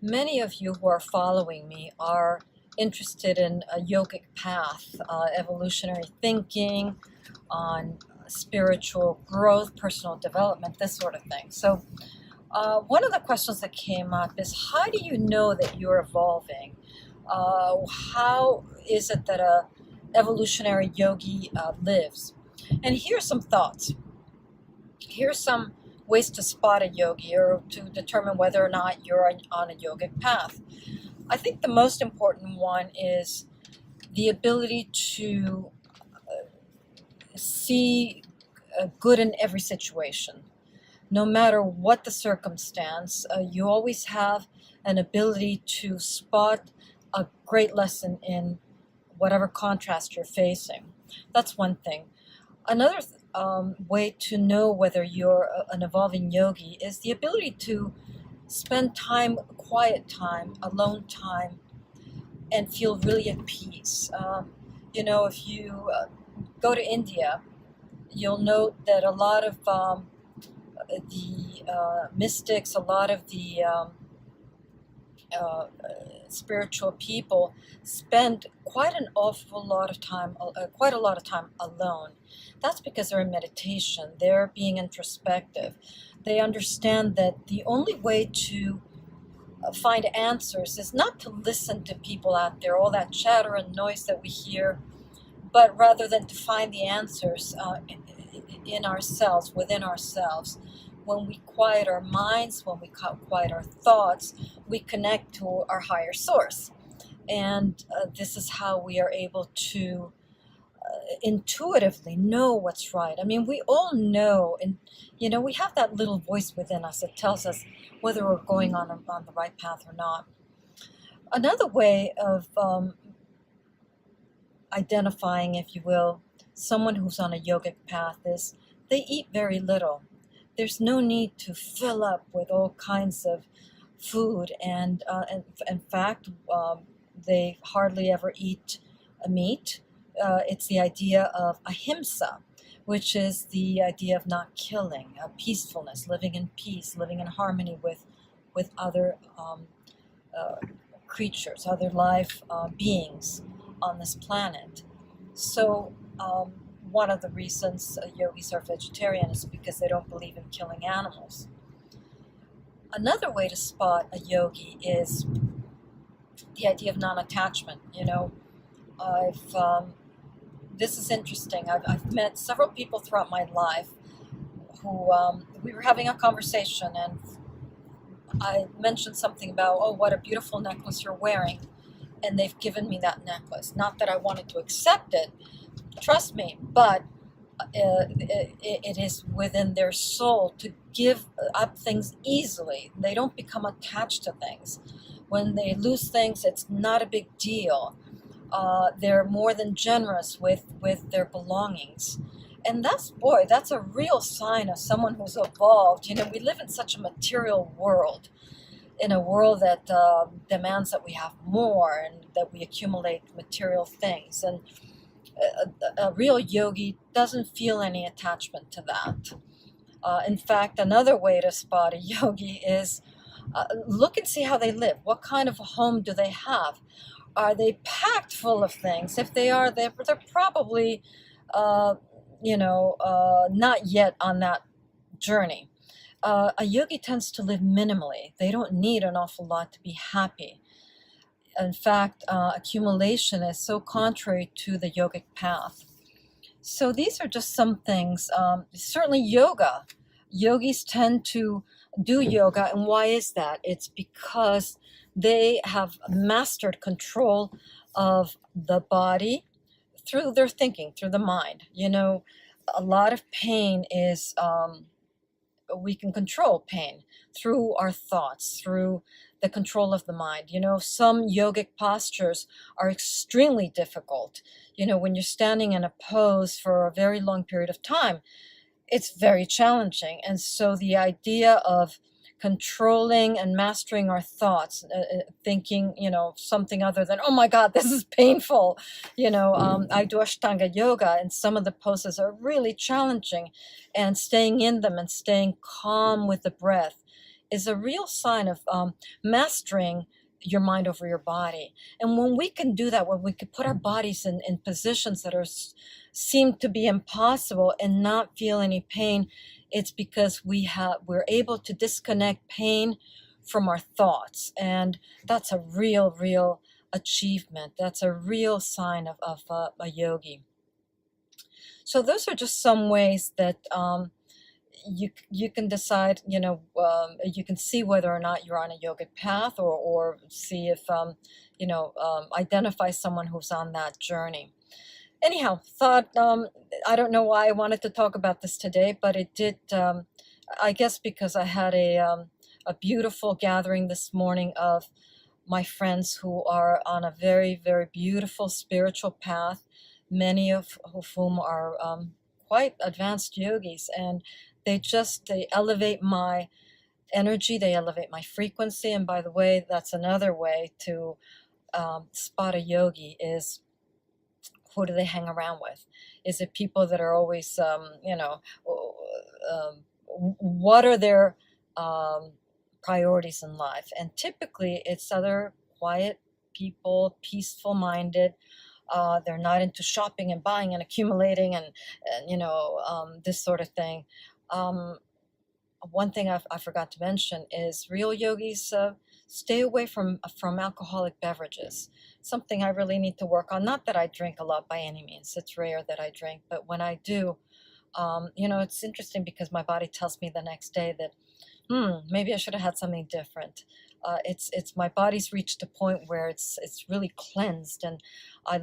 Many of you who are following me are interested in a yogic path, evolutionary thinking, on spiritual growth, personal development, this sort of thing. So, one of the questions that came up is, how do you know that you're evolving? How is it that a evolutionary yogi lives? And here's some thoughts. Here's some ways to spot a yogi or to determine whether or not you're on a yogic path. I think the most important one is the ability to see good in every situation. No matter what the circumstance, you always have an ability to spot a great lesson in whatever contrast you're facing. That's one thing. Another way to know whether you're an evolving yogi is the ability to spend time, quiet time, alone time, and feel really at peace. If you go to India, you'll note that a lot of the mystics, a lot of the spiritual people spend quite a lot of time alone. That's because they're in meditation. They're being introspective. They understand that the only way to find answers is not to listen to people out there, all that chatter and noise that we hear, but rather than to find the answers in ourselves, within ourselves. When we quiet our minds, when we quiet our thoughts, we connect to our higher source. And this is how we are able to intuitively know what's right. I mean, we all know, and we have that little voice within us that tells us whether we're going on the right path or not. Another way of identifying, if you will, someone who's on a yogic path is they eat very little. There's no need to fill up with all kinds of food, and in fact, they hardly ever eat meat. It's the idea of ahimsa, which is the idea of not killing, peacefulness, living in peace, living in harmony with other creatures, other life beings on this planet. So one of the reasons yogis are vegetarian is because they don't believe in killing animals. Another way to spot a yogi is the idea of non-attachment. This is interesting. I've met several people throughout my life who we were having a conversation, and I mentioned something about, oh, what a beautiful necklace you're wearing, and they've given me that necklace. Not that I wanted to accept it, trust me, but it is within their soul to give up things easily. They don't become attached to things. When they lose things, it's not a big deal. They're more than generous with their belongings. And that's a real sign of someone who's evolved. We live in such a material world, in a world that demands that we have more and that we accumulate material things. And a real yogi doesn't feel any attachment to that. In fact, another way to spot a yogi is look and see how they live. What kind of a home do they have? Are they packed full of things? If they are, they're probably, not yet on that journey. A yogi tends to live minimally. They don't need an awful lot to be happy. In fact, accumulation is so contrary to the yogic path. So these are just some things. Certainly yoga. Yogis tend to do yoga, and why is that? It's because they have mastered control of the body through their thinking, through the mind. A lot of pain is, we can control pain through our thoughts, through the control of the mind. Some yogic postures are extremely difficult. When you're standing in a pose for a very long period of time, it's very challenging. And so the idea of controlling and mastering our thoughts, thinking, something other than, oh my God, this is painful. I do Ashtanga yoga, and some of the poses are really challenging, and staying in them and staying calm with the breath is a real sign of mastering your mind over your body. And when we can do that, when we can put our bodies in positions that seem to be impossible and not feel any pain, it's because we're able to disconnect pain from our thoughts. And that's a real achievement. That's a real sign of a yogi. So those are just some ways that you can decide, you can see whether or not you're on a yogic path, or see if, identify someone who's on that journey. Anyhow, thought, I don't know why I wanted to talk about this today, but it did, I guess because I had a beautiful gathering this morning of my friends who are on a very beautiful spiritual path, many of whom are quite advanced yogis, and they elevate my energy, they elevate my frequency. And by the way, that's another way to spot a yogi is, who do they hang around with? Is it people that are always, what are their priorities in life? And typically it's other quiet people, peaceful minded. They're not into shopping and buying and accumulating and this sort of thing. One thing I forgot to mention is real yogis stay away from alcoholic beverages. Something I really need to work on. Not that I drink a lot by any means. It's rare that I drink, but when I do, it's interesting because my body tells me the next day that, maybe I should have had something different. It's my body's reached a point where it's really cleansed, and I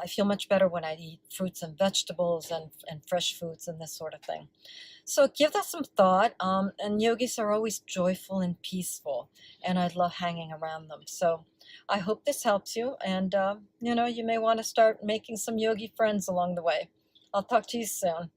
feel much better when I eat fruits and vegetables and fresh foods and this sort of thing. So give that some thought. And yogis are always joyful and peaceful, and I love hanging around them. So I hope this helps you, and you may want to start making some yogi friends along the way. I'll talk to you soon.